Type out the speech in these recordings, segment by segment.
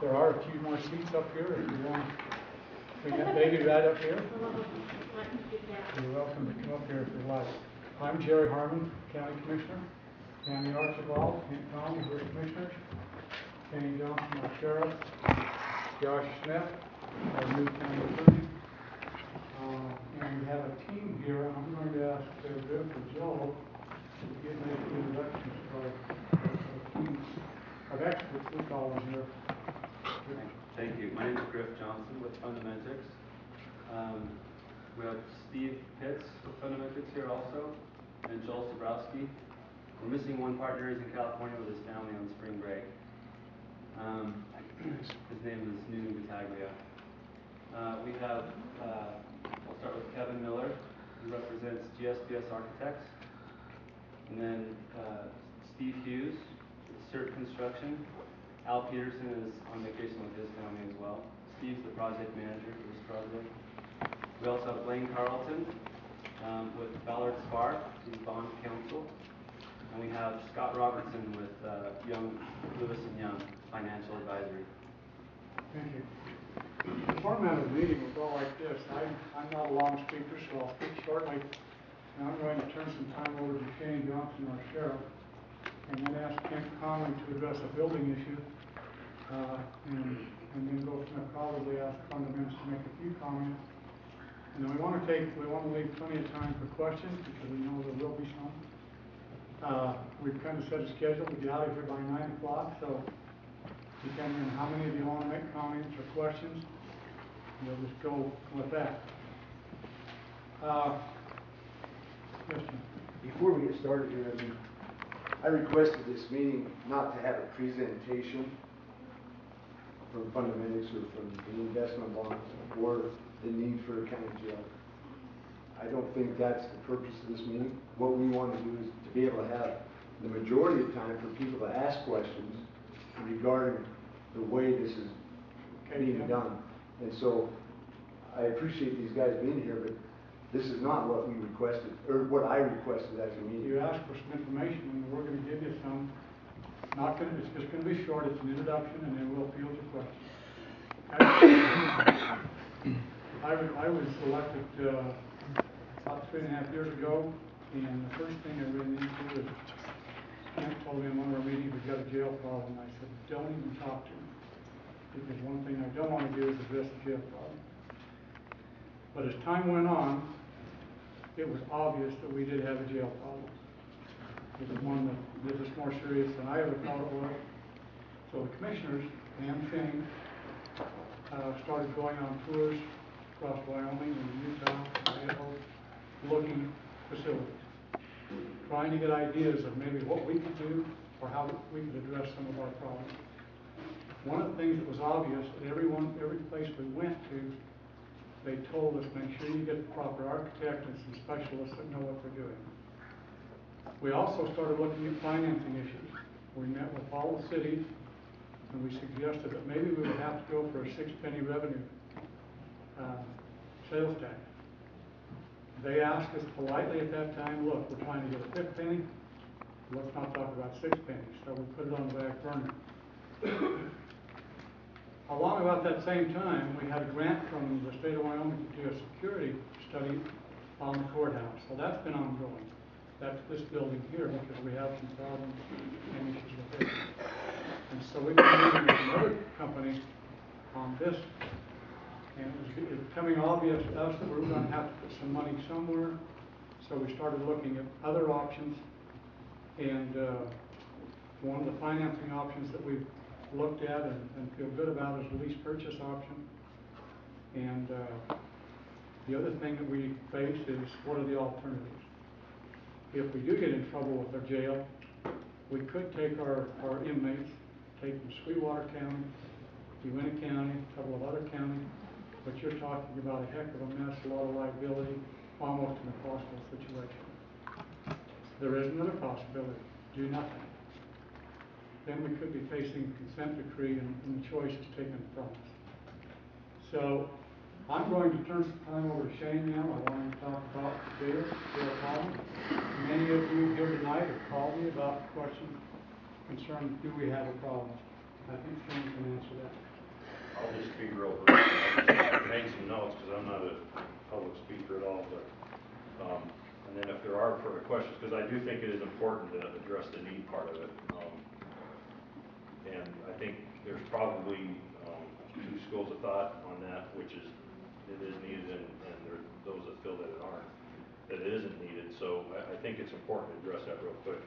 There are a few more seats up here if you want. We got Davey right up here. You're welcome to come up here if you like. I'm Jerry Harmon, County Commissioner. Tammy Archibald, Kent Conley, First Commissioners. Kenny Johnson, our Sheriff. Josh Smith, our new County Attorney. And we have a team here. I'm going to ask Griff or Joe to give me the introductions of our team of experts we call them here. Thank you. My name is Griff Johnson with Fundamentix. We have Steve Pitts with Fundamentix here also, and Joel Sobrowski. We're missing one partner. He's in California with his family on spring break. His name is Nunu Battaglia. We have, I'll start with Kevin Miller, who represents GSPS Architects. And then Steve Hughes with CERT Construction. Al Peterson is on vacation with his family as well. Steve's the project manager for this project. We also have Blaine Carlton with Ballard Spark, he's bond counsel. And we have Scott Robertson with Lewis & Young Financial Advisory. Thank you. The format of the meeting will go like this. I'm not a long speaker, so I'll speak shortly. And I'm going to turn some time over to Kenny Johnson, our Sheriff, and then ask Kent Conley to address a building issue. And then go from there, probably ask Fundamentix to make a few comments. And then we want to leave plenty of time for questions because we know there will be some. We've kind of set a schedule to get out of here by 9 o'clock, so depending on how many of you want to make comments or questions, we'll just go with that. Yes, sir. Before we get started here, I requested this meeting not to have a presentation from Fundamentix or from the investment bond or the need for a county jail. I don't think that's the purpose of this meeting. What we want to do is to be able to have the majority of time for people to ask questions regarding the way this is being done. And so I appreciate these guys being here, but this is not what we requested, or what I requested as a meeting. You asked for some information, and we're going to give you some. It's just going to be short. It's an introduction, and then we'll field your questions. I was selected about 3.5 years ago, and the first thing I really need to do is Kent told me in one of our meetings we've got a jail problem. I said, don't even talk to me, because one thing I don't want to do is address the jail problem. But as time went on, it was obvious that we did have a jail problem. It was one that was more serious than I ever thought it was. So the commissioners and Shane started going on tours across Wyoming and Utah, Idaho, looking at facilities, trying to get ideas of maybe what we could do or how we could address some of our problems. One of the things that was obvious at every place we went to, they told us, make sure you get the proper architect and some specialists that know what they're doing. We also started looking at financing issues. We met with all the cities, and we suggested that maybe we would have to go for a 6-penny revenue sales tax. They asked us politely at that time, look, we're trying to get a 5th penny. Let's not talk about 6 pennies. So we put it on the back burner. Along about that same time, we had a grant from the state of Wyoming to do a security study on the courthouse. So that's been ongoing. That's this building here because we have some problems and issues with it. And so we've been meeting with another company on this, and it was becoming obvious to us that we were going to have to put some money somewhere. So we started looking at other options, and one of the financing options that we've looked at and feel good about is the lease purchase option. And the other thing that we face is what are the alternatives? If we do get in trouble with our jail, we could take our inmates, take them to Sweetwater County, Uinta County, a couple of other counties, but you're talking about a heck of a mess, a lot of liability, almost an impossible situation. There is another possibility, do nothing. Then we could be facing a consent decree and the choice is taken from us. So I'm going to turn some time over to Shane now. I want to talk about jail problem. Many of you here tonight have called me about questions concerning do we have a problem. I think Shane can answer that. just be real brief. I made some notes because I'm not a public speaker at all, but, and then if there are further questions, because I do think it is important to address the need part of it. And I think there's probably two schools of thought on that, which is it is needed, and there are those that feel that it aren't, that it isn't needed. So I think it's important to address that real quick.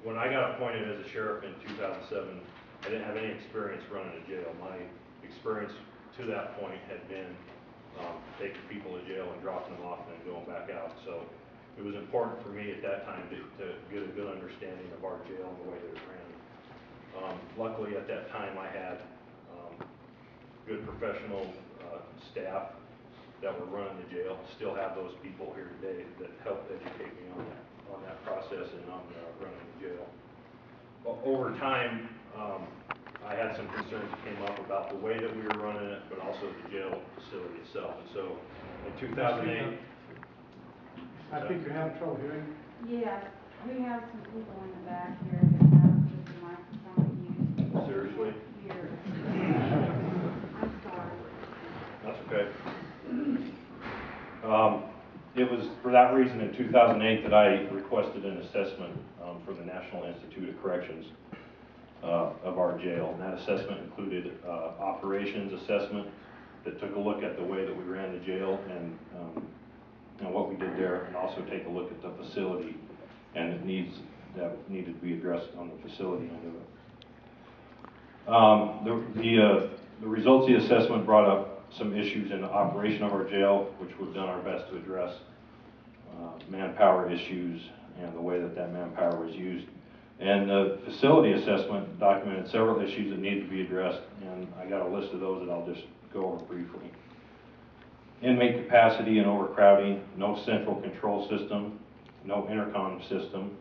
When I got appointed as a sheriff in 2007, I didn't have any experience running a jail. My experience to that point had been taking people to jail and dropping them off and then going back out. So it was important for me at that time to get a good understanding of our jail and the way that it ran. Luckily at that time I had good professional staff that were running the jail. Still have those people here today that helped educate me on that process and on running the jail. Over time, I had some concerns that came up about the way that we were running it, but also the jail facility itself. And so in 2008, I think you're having trouble hearing. Yes, we have some people in the back here that have the microphone used. Seriously? Here. I'm sorry. That's okay. It was for that reason in 2008 that I requested an assessment from the National Institute of Corrections of our jail. And that assessment included operations assessment that took a look at the way that we ran the jail and what we did there, and also take a look at the facility and the needs that needed to be addressed on the facility end of it. The results of the assessment brought up some issues in the operation of our jail, which we've done our best to address. Manpower issues and the way that manpower was used. And the facility assessment documented several issues that needed to be addressed, and I got a list of those that I'll just go over briefly. Inmate capacity and overcrowding, no central control system, no intercom system,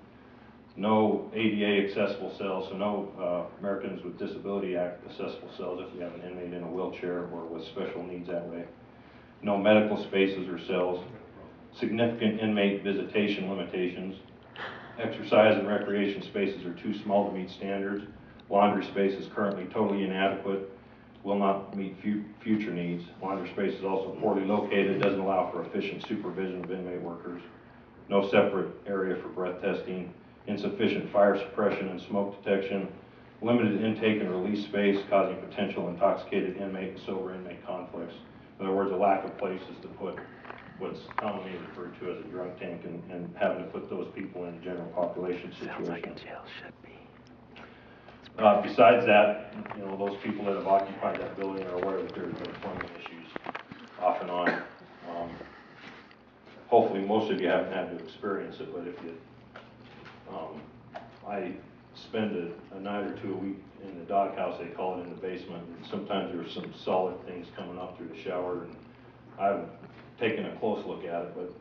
no ADA accessible cells, so no Americans with Disability Act accessible cells if you have an inmate in a wheelchair or with special needs that way. No medical spaces or cells, significant inmate visitation limitations, exercise and recreation spaces are too small to meet standards, laundry space is currently totally inadequate, will not meet future needs. Laundry space is also poorly located, doesn't allow for efficient supervision of inmate workers, no separate area for breath testing, insufficient fire suppression and smoke detection, limited intake and release space causing potential intoxicated inmate and sober inmate conflicts. In other words, a lack of places to put what's commonly referred to as a drunk tank and having to put those people in a general population situation. Sounds like a jail should be. Besides that, you know, those people that have occupied that building are aware that there's been employment issues off and on. Hopefully most of you haven't had to experience it, but if you, I spend a night or two a week in the doghouse, they call it, in the basement, and sometimes there's some solid things coming up through the shower, and I've taken a close look at it, but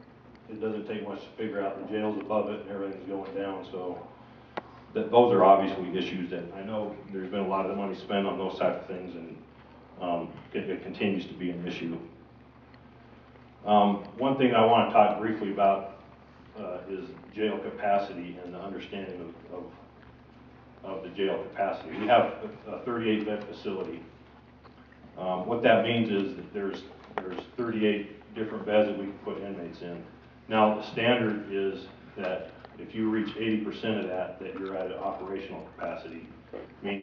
it doesn't take much to figure out the jail's above it and everything's going down, so those are obviously issues that I know there's been a lot of money spent on those type of things, and it continues to be an issue. One thing I want to talk briefly about is jail capacity and the understanding of the jail capacity. We have a 38-bed facility. What that means is that there's 38 different beds that we can put inmates in. Now the standard is that if you reach 80% of that you're at an operational capacity, meaning